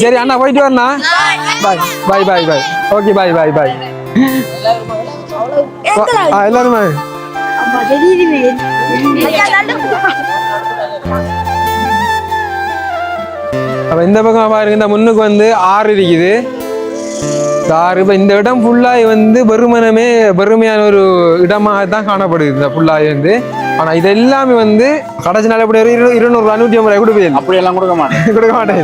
சரி அண்ணா போயிட்டு வரண்ணா. பாய் பாய் பாய் பாய். Okay bye பாய் பாய். எல்லாருமே அப்ப இந்த பக்கம் பாருங்க, இந்த முன்னுக்கு வந்து ஆறு இருக்குது. ஆறு இப்ப இந்த இடம் ஃபுல்லாய் வந்து வெறுமையான ஒரு இடமாக தான் காணப்படுது இந்த ஃபுல்லாய் வந்து. ஆனா இது எல்லாமே வந்து கடைசி நாள் எப்படி 200 250 ரூபாய் கொடுப்பீங்க? அப்படி எல்லாம் கொடுக்க மாட்டேன்.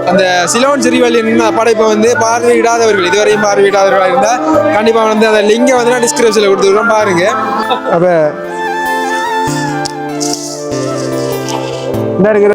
அந்த சிலோன் சிறிவள்ளி படைப்பை வந்து பார்வையிடாதவர்கள், இதுவரையும் பார்வையிடாதவர்களாக இருந்தால் கண்டிப்பா வந்து அந்த லிங்கை வந்து நான் டிஸ்கிரிப்ஷன்ல கொடுத்துருக்கோம் பாருங்க. அப்ப இந்த இருக்கிற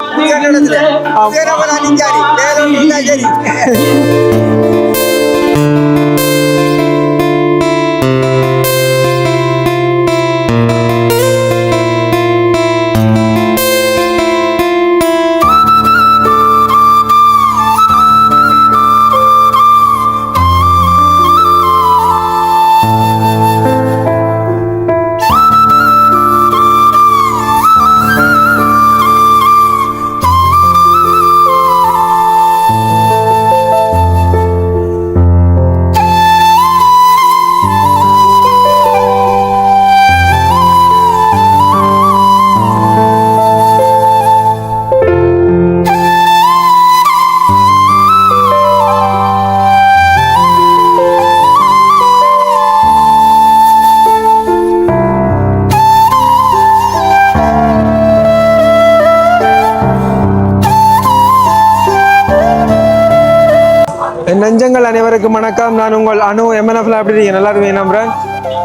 நெஞ்சங்கள் அனைவருக்கும் வணக்கம். நான் உங்கள் அனு MNFல. அப்படி இருக்கீங்க? நல்லா இருக்கீங்க நம்புறேன்.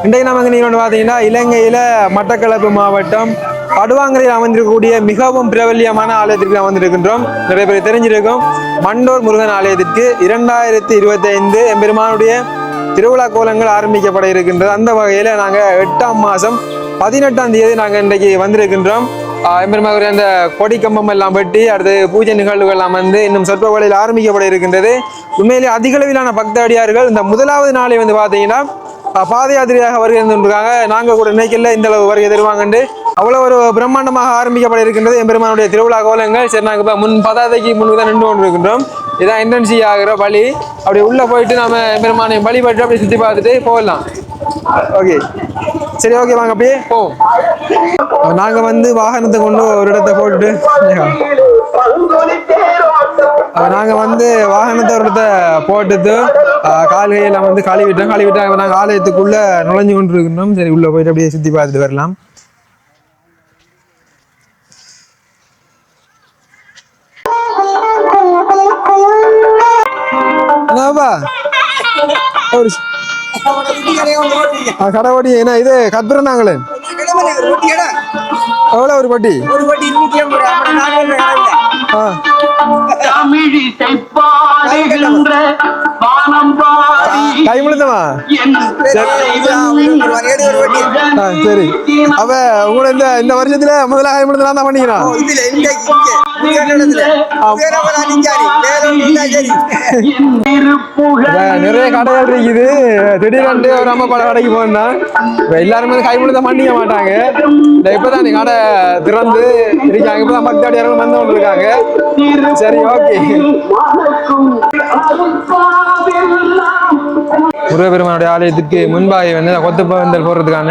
இன்றைக்கு நமக்கு நீங்கள் ஒன்று பார்த்தீங்கன்னா, இலங்கையில் மட்டக்களப்பு மாவட்டம் படுவாங்கரையில் அமைந்திருக்கக்கூடிய மிகவும் பிரபல்யமான ஆலயத்திற்கு நாம் வந்திருக்கின்றோம். நிறைய பேர் தெரிஞ்சிருக்கும். மண்டோர் முருகன் ஆலயத்திற்கு 2025 எம்பெருமானுடைய திருவிழா கோலங்கள் ஆரம்பிக்கப்பட இருக்கின்றது. அந்த வகையில் நாங்கள் 8ஆம் மாதம் 18ஆம் தேதி நாங்கள் இன்றைக்கு வந்திருக்கின்றோம். எம்பெருமானுடைய அந்த கொடி கம்பம் எல்லாம் வெட்டி அடுத்து பூஜை நிகழ்வுகள் எல்லாம் வந்து இன்னும் சொற்ப வேளையில் ஆரம்பிக்கப்பட இருக்கின்றது. உண்மையிலே அதிகளவிலான பக்தடியார்கள் இந்த முதலாவது நாளை வந்து பார்த்தீங்கன்னா பாத யாத்திரையாக வருகின்றாங்க. நாங்கள் கூட நினைக்கல இந்த அளவு வருகை தருவாங்கண்டு. அவ்வளோ ஒரு பிரம்மாண்டமாக ஆரம்பிக்கப்பட இருக்கின்றது எம்பெருமானுடைய திருவிழா கோலங்கள். சரி, நாங்கள் இப்போ பதாதைக்கு முன்பு தான் நின்று கொண்டு இருக்கின்றோம். இதான் என்ட்ரன்சி ஆகிற வழி. அப்படி உள்ளே போயிட்டு நம்ம எம்பெருமானை வழிபட்டு அப்படி சுற்றி பார்த்துட்டு போகலாம். ஓகே, சரி, ஓகே, வாங்க அப்படியே போவோம். நாங்கள் வந்து வாகனத்தை கொண்டு ஒரு இடத்தை போட்டுட்டு நாங்கள் வந்து வாகனத்தை ஒரு இடத்த போட்டுட்டு கால்கையெல்லாம் வந்து கழுவிட்டு நாங்கள் ஆலயத்துக்குள்ளே நுழைஞ்சு கொண்டு இருக்கின்றோம். சரி, உள்ளே போயிட்டு அப்படியே சுற்றி பார்த்துட்டு வரலாம். கடை ஓட்டி என்ன இது கத்துறாங்களே எவ்வளோ ஒரு பட்டி? கை முழுத்தமா? சரி, அப்ப உங்களை இந்த வருஷத்துல முதல்ல கை முழுத்தலாம் தான் பண்ணிக்கிறான். நிறைய கடைகள் இருக்குது. திடீர்னு ஒரு அம்மா பட கடைக்கு போனா எல்லாருமே கை முழுத்த பண்ணிக்க மாட்டாங்க. இப்பதான் கடை திறந்து இருக்காங்க. இப்பதான் பக்தாடியார்கள் வந்து கொண்டு இருக்காங்க. சரி, ஓகே. முருகப்பெருமானுடைய ஆலயத்துக்கு முன்பாக வந்து கொத்துப்பந்தல் போடுறதுக்கான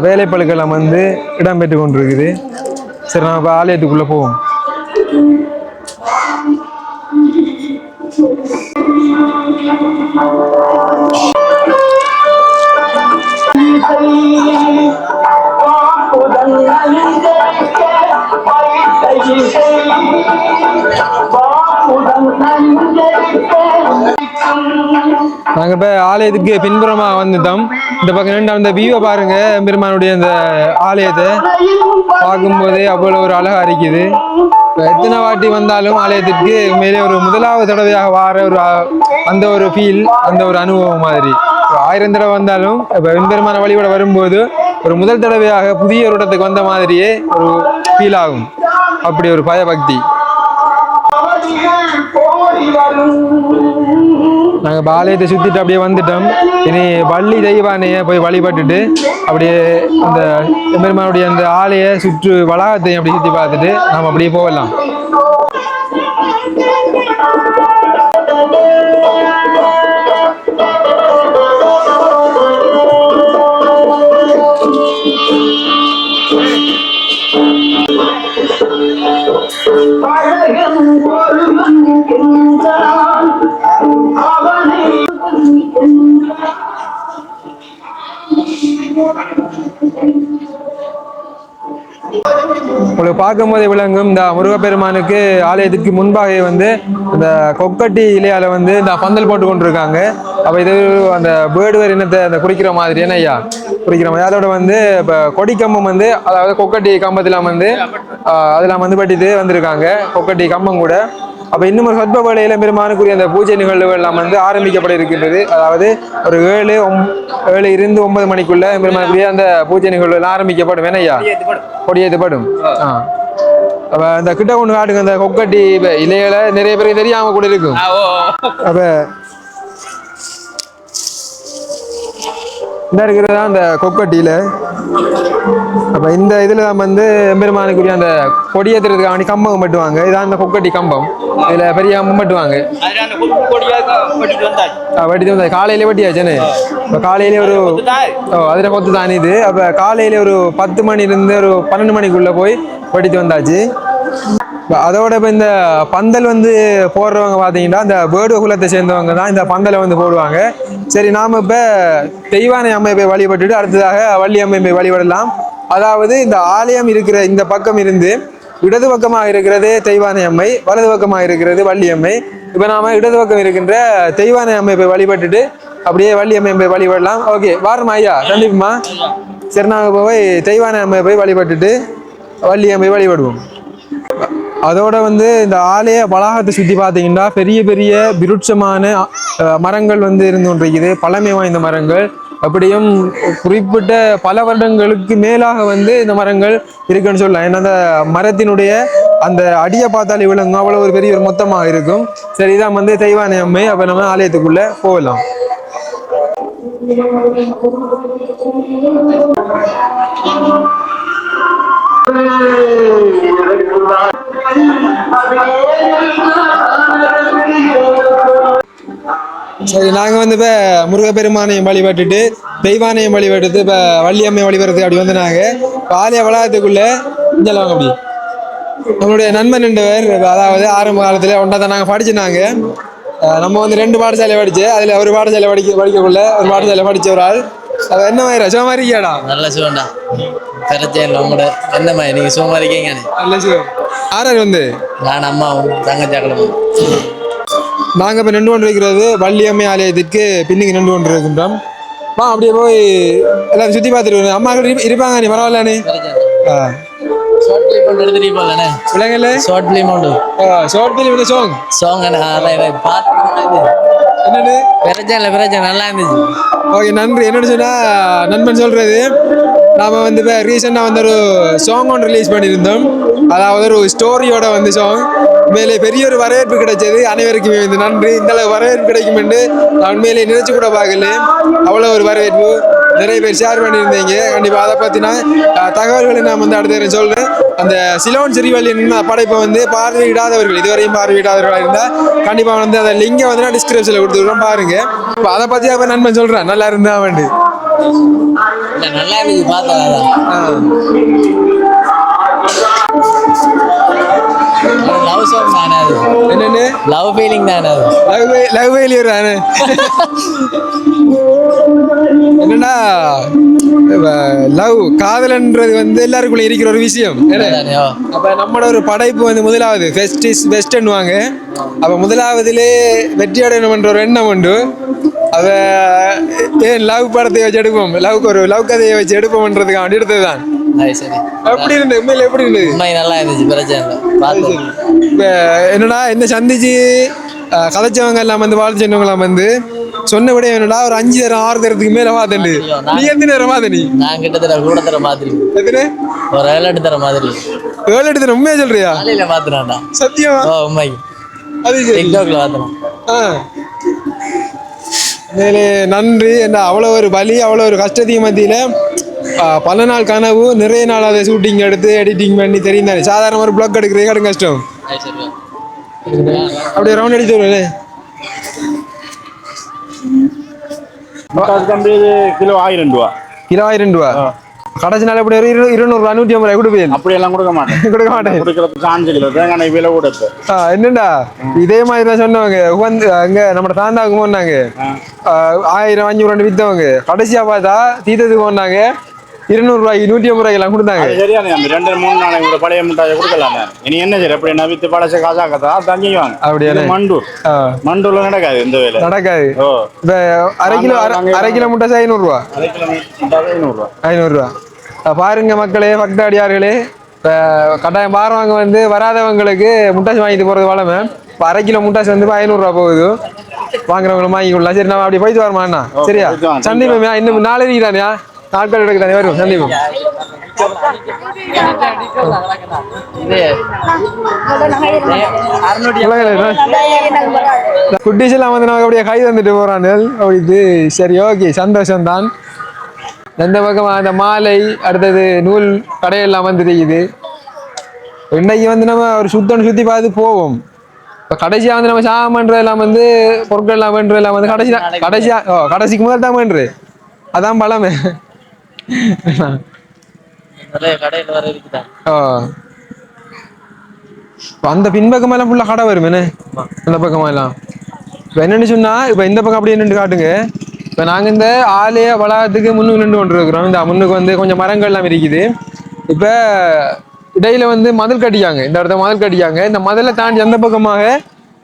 வேலைப்பழுக்கள் வந்து இடம்பெற்று கொண்டிருக்குது. சரி, நம்ம ஆலயத்துக்குள்ள போவோம். நாங்க இப்ப ஆலயத்துக்கு பின்புறமா வந்துட்டோம். இந்த பக்கம் நின்று அந்த வியூவை பாருங்க. பெருமானுடைய அந்த ஆலயத்தை பார்க்கும்போதே அவ்வளவு ஒரு அழகா இருக்குது. எத்தனை வாட்டி வந்தாலும் ஆலயத்துக்கு மேலே ஒரு முதலாவது தடவையாக வார ஒரு அந்த ஒரு ஃபீல், அந்த ஒரு அனுபவம் மாதிரி. 1000 தடவை வந்தாலும் பெருமான வழிபட வரும்போது ஒரு முதல் தடவையாக புதிய ஒரு இடத்துக்கு வந்த மாதிரியே ஒரு ஃபீல் ஆகும். அப்படி ஒரு பயபக்தி. நாங்கள் ஆலயத்தை சுற்றிட்டு அப்படியே வந்துட்டோம். இனி வள்ளி தெய்வானையை போய் வழிபட்டுட்டு அப்படியே அந்த எம்பெருமானுடைய அந்த ஆலய சுற்று வளாகத்தையும் அப்படி சுற்றி பார்த்துட்டு நாம் அப்படியே போகலாம். உங்களுக்கு பார்க்கும்போது விளங்கும் இந்த முருகப்பெருமானுக்கு ஆலயத்திற்கு முன்பாக வந்து இந்த கொக்கட்டி இலையால வந்து இந்த பந்தல் போட்டு கொண்டிருக்காங்க. அப்ப இது அந்த பேர்டுவர் இனத்தை அந்த குறிக்கிற மாதிரி என்ன ஐயா குறிக்கிற மாதிரி அதோட வந்து இப்போ கொடிக்கம்பம் வந்து அதாவது கொக்கட்டி கம்பத்திலாம் வந்து அதெல்லாம் வந்து பட்டிட்டு வந்திருக்காங்க கொக்கட்டி கம்பம் கூட. அப்போ இன்னும் ஒரு சொற்ப வேளையில பெருமானுக்குரிய அந்த பூஜை நிகழ்வுகள் எல்லாம் வந்து ஆரம்பிக்கப்பட இருக்கின்றது. அதாவது ஒரு 7-9 மணிக்குள்ள பெருமானுக்குரிய அந்த பூஜை நிகழ்வுகள் ஆரம்பிக்கப்படும். ஏனையா கொடியேற்றப்படும். அப்ப அந்த கிட்ட ஒண்ணு காட்டுங்க அந்த கொக்கட்டி இலையில நிறைய பேருக்கு தெரியாம கூட இருக்கும். அப்ப இந்த இருக்கிறதா அந்த கொக்கட்டியில. அப்ப இந்த இதுல வந்து எம்பெருமானுக்குரிய அந்த கொடியேற்றுறதுக்காக கம்பம் மட்டுவாங்க. இதான் அந்த கொக்கட்டி கம்பம். இதுல பெரிய கம்பம் மட்டுவாங்க. வட்டி வந்தா காலையில வட்டியாச்சுன்னு. இப்ப காலையில ஒரு அதுல கொத்து தானே இது. அப்ப காலையில ஒரு 10 மணிலிருந்து ஒரு 12 மணிக்குள்ள போய் வட்டிட்டு வந்தாச்சு. அதோட இப்போ இந்த பந்தல் வந்து போடுறவங்க பார்த்தீங்கன்னா இந்த பேர்டு குலத்தை சேர்ந்தவங்க தான் இந்த பந்தலை வந்து போடுவாங்க. சரி நாம இப்போ தெய்வானை அம்மை போய் வழிபட்டுட்டு அடுத்ததாக வள்ளி அம்மை போய் வழிபடலாம். அதாவது இந்த ஆலயம் இருக்கிற இந்த பக்கம் இருந்து இடது பக்கமாக இருக்கிறது தெய்வானை அம்மை, வலது பக்கமாக இருக்கிறது வள்ளி அம்மை. இப்போ நாம இடது பக்கம் இருக்கின்ற தெய்வானை அம்மை போய் வழிபட்டுட்டு அப்படியே வள்ளி அம்மை போய் வழிபடலாம். ஓகே வாரமா ஐயா கண்டிப்பா. சரி நாங்கள் போய் தெய்வானை அம்மை போய் வழிபட்டுட்டு வள்ளி அம்மை வழிபடுவோம். அதோட வந்து இந்த ஆலய வளாகத்தை சுற்றி பார்த்தீங்கன்னா பெரிய பெரிய விருட்சமான மரங்கள் வந்து இருந்து கொண்டிருக்குது. பழமை வாய்ந்த மரங்கள். அப்படியும் குறிப்பிட்ட பல வருடங்களுக்கு மேலாக வந்து இந்த மரங்கள் இருக்குன்னு சொல்லலாம். ஏன்னா அந்த மரத்தினுடைய அந்த அடியை பார்த்தாலே விளங்கும். அவ்வளோ ஒரு பெரிய ஒரு மொத்தமாக இருக்கும். சரி இதான் வந்து தெய்வானை அம்மை. அப்போ நம்ம ஆலயத்துக்குள்ள போகலாம். சரி நாங்கள் வந்து இப்போ முருகப்பெருமானையும் வழிபட்டுட்டு தெய்வானையும் வழிபட்டு இப்போ வள்ளியம்மையை வழிபடுறதுக்கு அப்படி வந்து நாங்கள் இப்போ ஆலய வளாகத்துக்குள்ள செல்லலாம். அப்படி நம்மளுடைய நண்பன் ரெண்டுவர் அதாவது ஆரம்ப காலத்தில் ஒன்றா தான் நாங்கள் படிச்சுனாங்க. நம்ம வந்து 2 பாடசாலை படிச்சு அதில் ஒரு பாடசாலை படிக்கக்குள்ள ஒரு பாடசாலை படித்த ஒரு ஆள். அது என்ன மாதிரி சுகமா இருக்கியாடா? நல்ல சுகம்டா. கரெக்டாக உங்களோட என்ன மாதிரி நீங்கள் சுகமா இருக்கீங்க? நல்ல சுகம். ஆறார் வந்து நான் அம்மாவும் தங்கச்சாக்கணும். நாங்கள் இப்போ நின்று கொண்டு இருக்கிறது வள்ளியம்மை ஆலயத்திற்கு பின்னுக்கு நின்று கொண்டு இருக்கின்றோம். அப்படியே போய் எல்லாரும் சுற்றி பார்த்துட்டு அம்மாக்கள் இருப்பாங்க. நீ பரவாயில்லானே ஷார்ட் ஃபிலிம் எடுத்துட்டு போகலண்ணே. விலங்கல்ல ஷார்ட் ஃபிலிம் உண்டு. ஷார்ட் ஃபிலிம் சாங் என்னது பிரச்சனை நல்லா இருந்துச்சு. ஓகே நன்றி. என்னன்னு சொன்னா நண்பன் சொல்றது நாம வந்து இப்போ ரீசெண்டாக வந்து ஒரு சாங் ஒன்று ரிலீஸ் பண்ணியிருந்தோம். அதாவது ஒரு ஸ்டோரியோட வந்து சாங் மேலே பெரிய ஒரு வரவேற்பு கிடைச்சது. அனைவருக்குமே வந்து நன்றி. இந்த அளவு வரவேற்பு கிடைக்கும் என்று நான் மேலே நினைச்சு கூட பார்க்கல. அவ்வளோ ஒரு வரவேற்பு நிறைய பேர் ஷேர் பண்ணியிருந்தீங்க. கண்டிப்பாக அதை பற்றினா தகவல்களை நான் வந்து அடுத்த சொல்கிறேன். அந்த சிலோன் சிறிவள்ளியின் படைப்பை வந்து பார்வையிடாதவர்கள் இதுவரையும் பார்வையிடாதவர்களாக இருந்தால் கண்டிப்பாக வந்து அந்த லிங்கை வந்து நான் டிஸ்கிரிப்ஷனில் கொடுத்துருக்கோம் பாருங்க. இப்போ அதை பற்றி அப்போ நண்பன் சொல்கிறேன் நல்லா இருந்தா வேண்டு நல்லா இருந்துச்சு பார்த்தா. லவ் சாங் தானே அது? என்னன்னு லவ் ஃபீலிங் தானே அது? லவ் ஃபெயிலியர் தானே? என்னன்னா லவ் காதல்ன்றது வந்து எல்லாருக்குள்ள இருக்கிற ஒரு விஷயம். அப்ப நம்மளோட ஒரு படைப்பு வந்து முதலாவது பெஸ்ட் இஸ் பெஸ்ட்ன்னுவாங்க. அப்ப முதலாவதுலே வெற்றி அடையணும்ன்ற ஒரு எண்ணம் உண்டு. அத ஏன் லவ் படத்தை வச்சு எடுப்போம், லவ்க்கு ஒரு லவ் கதையை வச்சு எடுப்போம்ன்றதுக்கு அப்படி எடுத்ததுதான். எப்படி இருந்தது உண்மையில? எப்படி இருந்தது? நல்லா இருந்துச்சு. பிரச்சனை இப்ப என்னன்னா என்ன சந்திச்சு கதைச்சவங்க எல்லாம் வந்து வாழ்த்து சொன்னவங்களாம் வந்து சொன்ன விட என்னடா ஒரு 5 தரம் 6 தரத்துக்கு மேல மாத்தண்டு. நீ எத்தனை நேரம் மாத்த? நீ நான் கிட்டத்தட்ட கூட தர மாதிரி. எத்தனை? ஒரு 7-8 தர மாதிரி. 7-8 தரம்? உண்மையா சொல்றியா? காலையில மாத்தினாண்டா. சத்தியமா? உண்மைக்கு அது டிக்டாக்ல மாத்தினான். மேலே நன்றி என்ன அவ்வளோ ஒரு வலி அவ்வளோ ஒரு கஷ்டத்தையும் மத்தியில் பல நாள் கனவு நிறைய நாள் அதை ஷூட்டிங் எடுத்து எடிட்டிங் பண்ணி தெரியும் தானே சாதாரண ஒரு பிளாக் எடுக்கிறதே கடும் கஷ்டம் அப்படியே ரவுண்ட் அடிச்சு வருவேன் முட்டாள் கம்பி இது கிலோ 1000 ரூபா. கிலோ 1000 ரூபா கடைசி நாள் எப்படி ஒரு 200 150 கொடுப்பேன் அப்படியெல்லாம் கொடுக்க மாட்டேன். கொடுக்க மாட்டேன் கொடுக்கறது சான்ஸ் இல்லை. தேங்காய் விலை கூட இப்போ. என்னண்டா இதே மாதிரி தான் சொன்னவங்க உட்காந்து அங்க நம்ம தாந்தாவுக்கு போனாங்க 1000 500 வித்தவங்க கடைசியா பார்த்தா தீத்தத்துக்கு போனாங்க 200 ரூபாய்க்கு 150 ரூபாய்க்கு எல்லாம் கொடுத்தாங்க. அது சரியான தம்பி. 2 3 நாளைக்கு கூட பழைய முட்டாயை கொடுக்கலாம். இனி என்ன சரி அப்படி நான் வித்து பழச காசாக்கத்தா தங்கிக்குவாங்க. அப்படியே மண்டூர் மண்டூர்ல நடக்காது இந்த வேலை நடக்காது. ஓ இப்ப அரை கிலோ முட்டை 500 ரூபா 500 ரூபா பாருங்க மக்களே பக்தாடியார்களே கட்டாயம் பாருவாங்க வந்து வராதவங்களுக்கு முட்டாசி வாங்கிட்டு போறது வளமை இப்போ அரை கிலோ முட்டாசி வந்து 500 ரூபா போகுது வாங்குறவங்களும் வாங்கிக்கலாம். சரி நம்ம அப்படி போயிட்டு வரமா அண்ணா சரியா சந்தீபம் இன்னும் நாளைக்கு தானே நாட்கள் எடுக்க தானே வரும் சந்தீபம் குட்டீஸ் எல்லாம் வந்து நமக்கு அப்படியே கை தந்துட்டு போறாங்க அப்படி சரி ஓகே சந்தோஷம் தான். எந்த பக்கம் அந்த மாலை அடுத்தது நூல் கடையெல்லாம் வந்து தெரியுது. இன்னைக்கு வந்து நம்ம ஒரு சுத்தி பார்த்து போவோம். இப்போ கடைசியாக வந்து நம்ம சாமான் எல்லாம் வந்து பொருட்கள் எல்லாம் வேண்டுறதெல்லாம் வந்து கடைசிக்கு முதல் தான் வேண்டு அதான் பழமே. அந்த பின்பக்கம் எல்லாம் ஃபுல்லா கடை வருமே அந்த பக்கமா எல்லாம் இப்போ என்னன்னு சொன்னா இப்போ இந்த பக்கம் அப்படியே நின்று காட்டுங்க. இப்போ நாங்கள் இந்த ஆலய வளாகத்துக்கு முன்னுக்கு நின்று கொண்டு இருக்கிறோம். இந்த முன்னுக்கு வந்து கொஞ்சம் மரங்கள் எல்லாம் இருக்குது. இப்போ இடையில வந்து மதில் கட்டிக்காங்க. இந்த இடத்த மதில் கட்டிக்காங்க. இந்த மதிலை தாண்டி அந்த பக்கமாக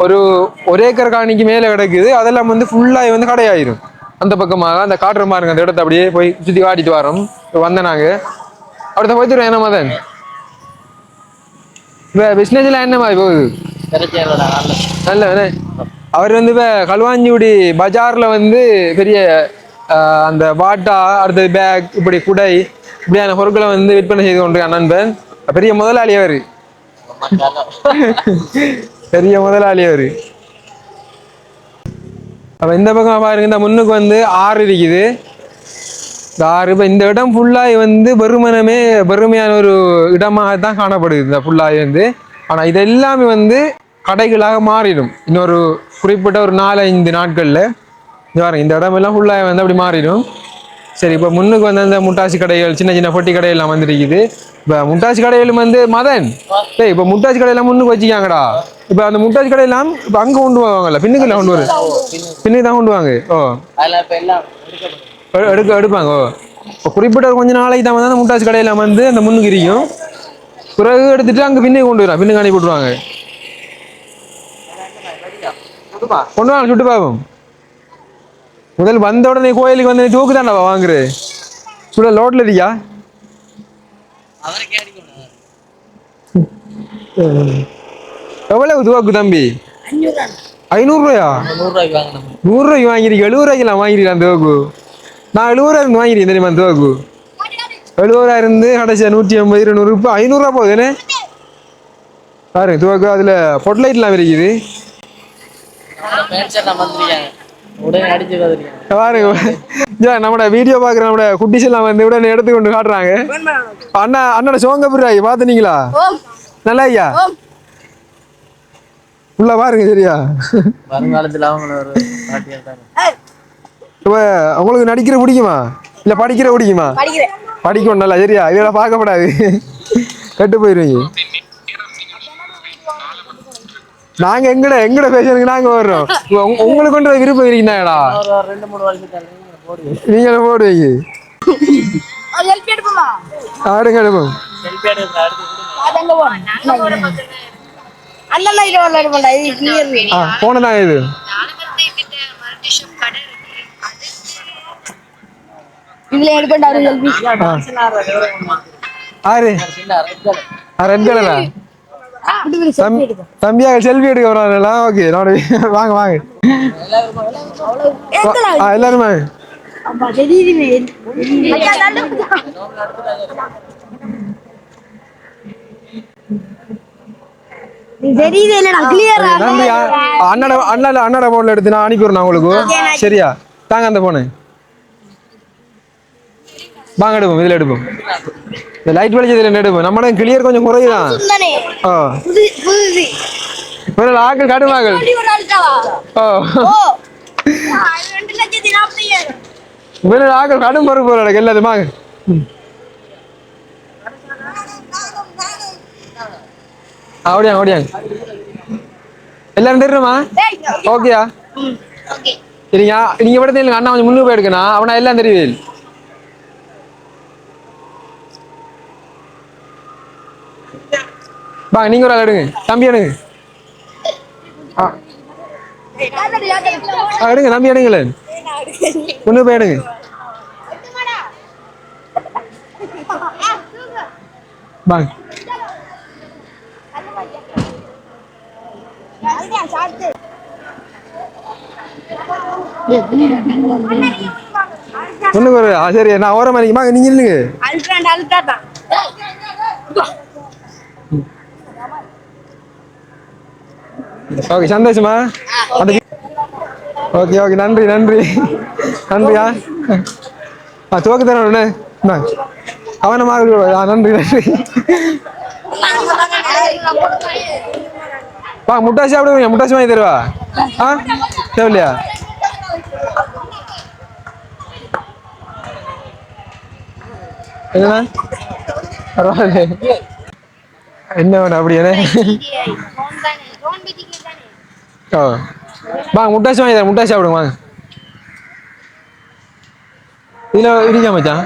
ஒரு ஏக்கர் காணிக்கு மேலே கிடக்குது. அதெல்லாம் வந்து ஃபுல்லாக வந்து கடையாயிரும். அந்த பக்கமாக அந்த காட்டுற பாருங்க அந்த இடத்த அப்படியே போய் சுற்றி காட்டிட்டு வரோம். இப்போ வந்த நாங்கள் அடுத்த போய்த்துருவோம். என்ன மதன் இப்போ பிஸ்னஸ்ல என்ன மாதிரி போகுது? நல்ல அவர் வந்து இப்போ களுவாஞ்சிக்குடி பஜார்ல வந்து பெரிய அந்த பாட்டா அடுத்தது பேக் இப்படி குடை இப்படியான பொருட்களை வந்து விற்பனை செய்து கொண்டிருக்கான் நண்பன். பெரிய முதலாளி அவரு பெரிய முதலாளி அவரு. அப்ப இந்த பக்கம் பாருங்க இந்த முன்னுக்கு வந்து ஆறு இருக்குது. இந்த ஆறு இப்போ இந்த இடம் ஃபுல்லாக வந்து வெறுமையான ஒரு இடமாக தான் காணப்படுது இந்த ஃபுல்லாக வந்து. ஆனால் இது எல்லாமே வந்து கடைகளாக மாறிடும் இன்னொரு குறிப்பிட்ட ஒரு 4-5 நாட்களில். இந்த இடம் எல்லாம் ஃபுல்லாக வந்து அப்படி மாறிடும். சரி இப்போ முன்னுக்கு வந்து அந்த முட்டாசி கடைகள் சின்ன சின்ன பொட்டி கடையெல்லாம் வந்துருக்குது. இப்போ முட்டாசி கடைகளும் வந்து மதன் இப்போ முட்டாசி கடையெல்லாம் முன்னுக்கு வச்சுக்காங்கடா. இப்போ அந்த முட்டாசி கடையெல்லாம் இப்போ அங்கே கொண்டு போவாங்கல்ல பின்னுக்குள்ள கொண்டு வரும் பின்னுக்கு தான் கொண்டு வாங்க. எடுப்பாங்க. இப்போ குறிப்பிட்ட கொஞ்ச நாளைக்கு தான் வந்து அந்த முட்டாசி கடையெல்லாம் வந்து அந்த முன்னுக்கு இருக்கும். பிறகு எடுத்துட்டு அங்கே பின்னுக்கு கொண்டு வரான் பின்னுக்கு அனுப்பி விட்டுருவாங்க. கொண்டு வாங்க சுட்டு பாப்போம். முதல் வந்த உடனே கோயிலுக்கு வந்து தூக்கு தாண்டா வாங்குற சுட லோட்ல இருக்கியா? எவ்வளவு துவாக்கு தம்பி? 500 ரூபாயா? 100 ரூபாய்க்கு வாங்கிருக்கேன். 70 ரூபாய்க்கு வாங்கிருக்கேன் அந்த துவாக்கு. நான் 70 ரூபாய் வாங்கிருக்கேன் தெரியுமா அந்த துவாக்கு? 70 ரூபாய் இருந்து கடைசியா 150 200 இப்போ 500 ரூபா போகுதுன்னு பாருங்க துவாக்கு. அதுல பொட்லைட்லாம் இருக்குது நம்ம வீடியோ பாக்குற நம்ம குட்டிஸ் எல்லாம் வந்து உடனே எடுத்து கொண்டு காட்டுறாங்க. அண்ணோட சோங்க பிராய் பாத்துனீங்களா? நல்லா ஐயா உள்ள பாருங்க சரியா. உங்களுக்கு நடிக்கிற பிடிக்குமா இல்ல படிக்கிற பிடிக்குமா? படிக்கணும் நல்லா சரியா. இதெல்லாம் பார்க்கப்படாது கெட்டு போயிருவீங்க. நாங்க எங்கட பேஷனுக்கு நாங்க வர்றோம். உங்களுக்கு கொண்டு விருப்பம் இருக்கீங்கடா நீங்க போடுவீங்க. ஆடுங்க எடுப்போம். போனதான் இது ஆறு ரெட் கலரா தம்பியாக செல்ஃபி எடுக்க வராங்களா? ஓகே வாங்க வாங்க எல்லாருமே அண்ணோட போன்ல எடுத்து நான் அனுப்பிடுறேன் உங்களுக்கு சரியா? தாங்க அந்த போனு வாங்க எடுப்போம் இதுல எடுப்போம் இந்த லைட் வெளிச்சதுல எடுப்போம் நம்ம கிளியர் கொஞ்சம் குறையுதான் ஓ ஆக்கள் கடுமாக்கள் ஓ ஆக்கள் கடும் பொறுப்பு போறாங்க எல்லாரும் வாங்க ஓடியாங்க ஓடியாங்க எல்லாரும் தெரியுமா ஓகேயா சரிங்க நீங்க படத்துல இல்லைங்க அண்ணா கொஞ்சம் முன்னுக்கு போய் எடுக்கணும் அவனா எல்லாம் தெரியுது வாங்க நீங்க ஒரு ஆள் எடுங்க தம்பி எடுங்க எடுங்க தம்பி எடுங்களேன் முன்னுக்கு போய் எடுங்க வாங்க முன்னுக்கு ஒரு சரி நான் ஓர மாதிரி வாங்க நீங்க இல்லைங்க ஓகே சந்தோஷமா ஓகே ஓகே நன்றி நன்றி நன்றியா தோக்கு தரேன் கவனமாக நன்றி நன்றி வா முட்டாசி சாப்பிடுவீங்க முட்டாசி வாங்கி தருவா தேவையா என்ன வேணும் அப்படியே ஓ வாங்க முட்டாசி வாங்கி தரேன் முட்டாசி சாப்பிடுங்க வாங்க இதுல இருக்கா மச்சான்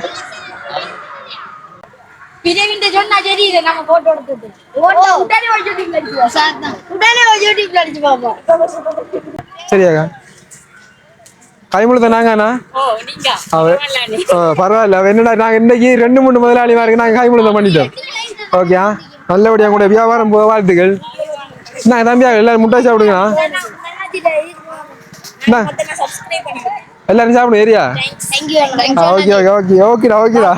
சரியாக்கா கைமுழுத்த நாங்கண்ணா பரவாயில்ல என்னடா நாங்க இன்னைக்கு 2-3 முதலாளி மாதிரி நாங்க கைமுழுத்தம் பண்ணிட்டோம் ஓகே நல்லபடியா கூட வியாபாரம் வாழ்த்துக்கள் நாங்க தம்பியா எல்லாரும் முட்டாய் சாப்பிடுங்க எல்லாரும் சாப்பிடும் ஏரியா ஓகே ஓகே ஓகே ஓகேடா ஓகேடா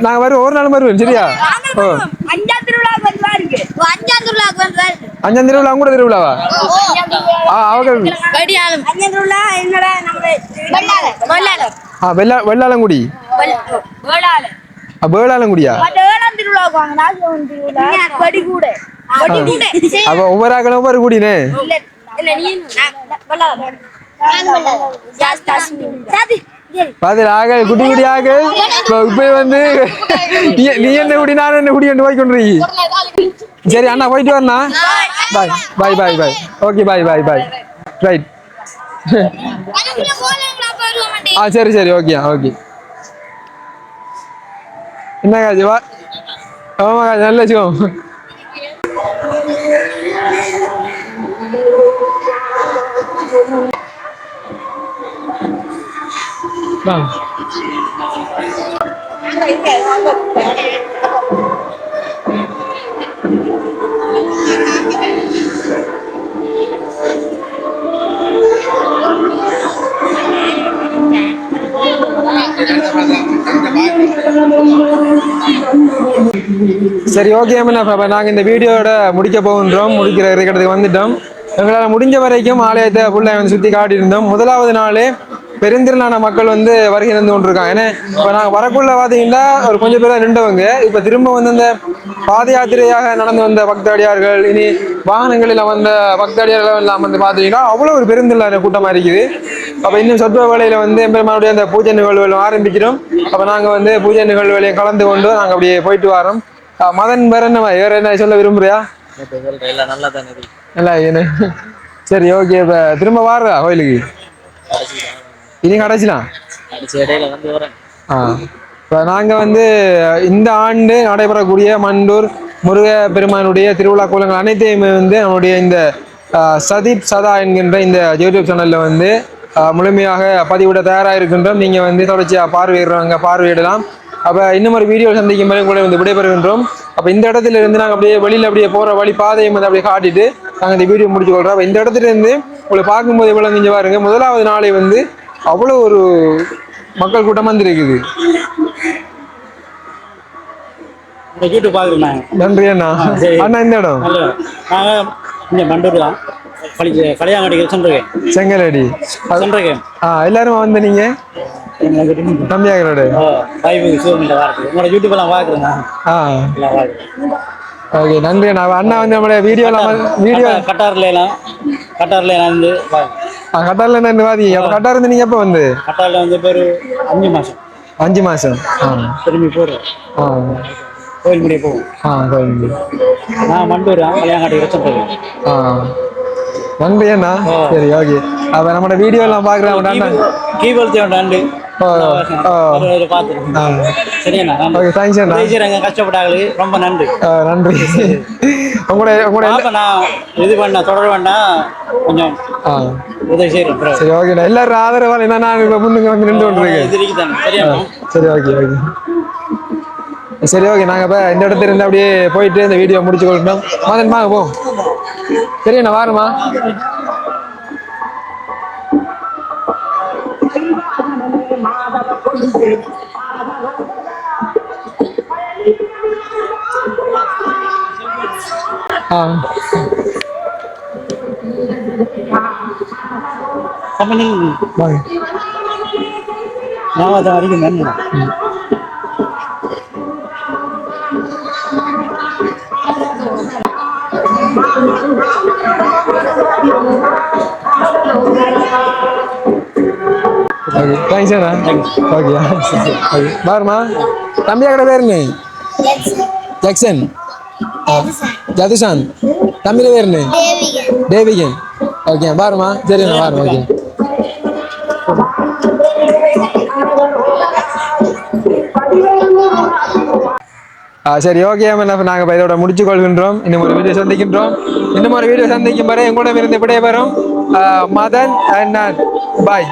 நாங்க வருவோம் ஒரு நாள் வருவோம் சரியா ஓ அஞ்சாம் திருவிழா கூட திருவிழாவா வெள்ளாளங்குடி வேளாளங்குடியா அப்ப ஒவ்வொரு ஆக்களும் ஒவ்வொரு குடினே பாத்து ஆக குட்டி குட்டி ஆக இப்ப வந்து நீ என்ன குடி நான் என்ன குடி என்று போய் கொண்டிருக்கீங்க சரி அண்ணா போயிட்டு வரண்ணா பாய் பாய் பாய் பாய் ஓகே பாய் பாய் பாய் ரைட் சரி சரி ஓகே ஓகே என்ன காஜி வா ஆமா காஜி நல்ல சிவம் சரி ஓகே நாங்க இந்த வீடியோட முடிக்க போகின்றோம் முடிக்கிற இடத்துக்கு வந்துட்டோம் எங்களால் முடிஞ்ச வரைக்கும் ஆலயத்தை ஃபுல்லாக வந்து சுற்றி காட்டியிருந்தோம் முதலாவது நாளே பெருந்திரளான மக்கள் வந்து வருகை இருந்து கொண்டிருக்காங்க ஏன்னா இப்போ நாங்கள் வரக்குள்ள பார்த்தீங்கன்னா ஒரு கொஞ்சம் பேர் நின்றவங்க இப்போ திரும்ப வந்து இந்த பாத யாத்திரையாக நடந்து வந்த பக்தாடியார்கள் இனி வாகனங்களில் வந்த பக்தாடியார்கள் எல்லாம் வந்து பார்த்தீங்கன்னா அவ்வளோ ஒரு பெருந்திரளான கூட்டமாக இருக்குது அப்போ இன்னும் சொற்ப வேளையில் வந்து எம்பெருமானுடைய அந்த பூஜை நிகழ்வுகள் ஆரம்பிக்கிறோம் அப்போ நாங்கள் வந்து பூஜை நிகழ்வுகளையும் கலந்து கொண்டு நாங்கள் அப்படியே போயிட்டு வரோம் மதன் வேற என்ன சொல்ல விரும்புறியா நல்லா என்ன சரி ஓகே இப்போ திரும்ப வாரா கோயிலுக்கு இனி கடைசிலாம் இப்போ நாங்கள் வந்து இந்த ஆண்டு நடைபெறக்கூடிய மண்டூர் முருக பெருமானுடைய திருவிழா கோலங்கள் அனைத்தையுமே வந்து நம்முடைய இந்த சதீப் சதா என்கின்ற இந்த யூடியூப் சேனலில் வந்து முழுமையாக பதிவிட தயாராக இருக்கின்றோம். நீங்கள் வந்து தொடர்ச்சியாக பார்வையிடலாம். அப்போ இன்னும் ஒரு வீடியோ சந்திக்கும் போது உங்களை வந்து விடைபெறுகின்றோம். அப்போ இந்த இடத்துல இருந்து நாங்கள் அப்படியே வெளியில் அப்படியே போகிற வழி பாதையை வந்து அப்படியே காட்டிட்டு நாங்கள் இந்த வீடியோ முடிச்சு கொள்கிறோம். அப்போ இந்த இடத்துல இருந்து உங்களை பார்க்கும்போது இவ்வளோ நீங்கள் பாருங்க, முதலாவது நாளை வந்து அவ்வளோ ஒரு மக்கள் கூட்டம் வந்துருக்குது. நன்றி அண்ணா. அண்ணா இந்த இடம் மண்டூர் தான். கல்யாணம் சென்றிருக்கேன் செங்கலடி சென்றிருக்கேன் எல்லாரும் வந்து நீங்க தம்பியாங்களோட உங்களோட யூடியூப்லாம் பார்க்குறேன் ஆ எல்லாம் பார்க்குறேன் ஓகே நன்றி நான் அண்ணா வந்து நம்மளோட வீடியோ கட்டார்ல இருந்து கட்டார்ல இருந்து வாதிங்க அப்போ கட்டார் இருந்து நீங்க எப்போ வந்து கட்டார்ல வந்து இப்போ ஒரு 5 மாசம் 5 மாசம் திரும்பி போடுறோம் கோயில் முடிய போவோம் கோயில் நான் மண்டூர் கல்யாணம் வச்சுருக்கேன் நன்றி அண்ணா சரி ஓகே அப்போ நம்மளோட வீடியோ எல்லாம் பார்க்குறேன் கீபோர்ட் தேவை சரிண்ணா ஓகே தேங்க்ஸ் அண்ணா கஷ்டப்பட்டாங்களே ரொம்ப நன்றி நன்றி உங்களோட நான் இது பண்ண தொடர வேண்டாம் கொஞ்சம் உதவி செய்யறேன் சரி ஓகேண்ணா எல்லாரும் ஆதரவாக என்ன நான் இப்போ முன்னுக்கு வந்து நின்று கொண்டிருக்கேன் சரி ஓகே ஓகே சரி ஓகே நாங்கள் இப்போ இந்த இடத்துல இருந்து அப்படியே போயிட்டு இந்த வீடியோ முடிச்சு கொள்ளணும் மதன் வாங்க போ சரிண்ணா வாருமா ஞாபகம் வரைக்கும் நன்றி ஓகே தேங்க்ஸ் அண்ணா ஓகே ஓகே பாருமா தம்பியா கடை பேருங்க ஜக்சன் ஜதுஷான் தம்பியில பேருங்க தேவிகன் ஓகே பாருமா சரிண்ணா பாருமா ஓகே சரி ஓகே நாங்கள் இப்போ இதோட முடிச்சு கொள்கின்றோம் இன்னும் ஒரு வீடியோ சந்திக்கின்றோம் இன்னும் ஒரு வீடியோ சந்திக்கும் வரை எங்களோட இருந்து விடைபெறும் மதன் அண்ட் பாய்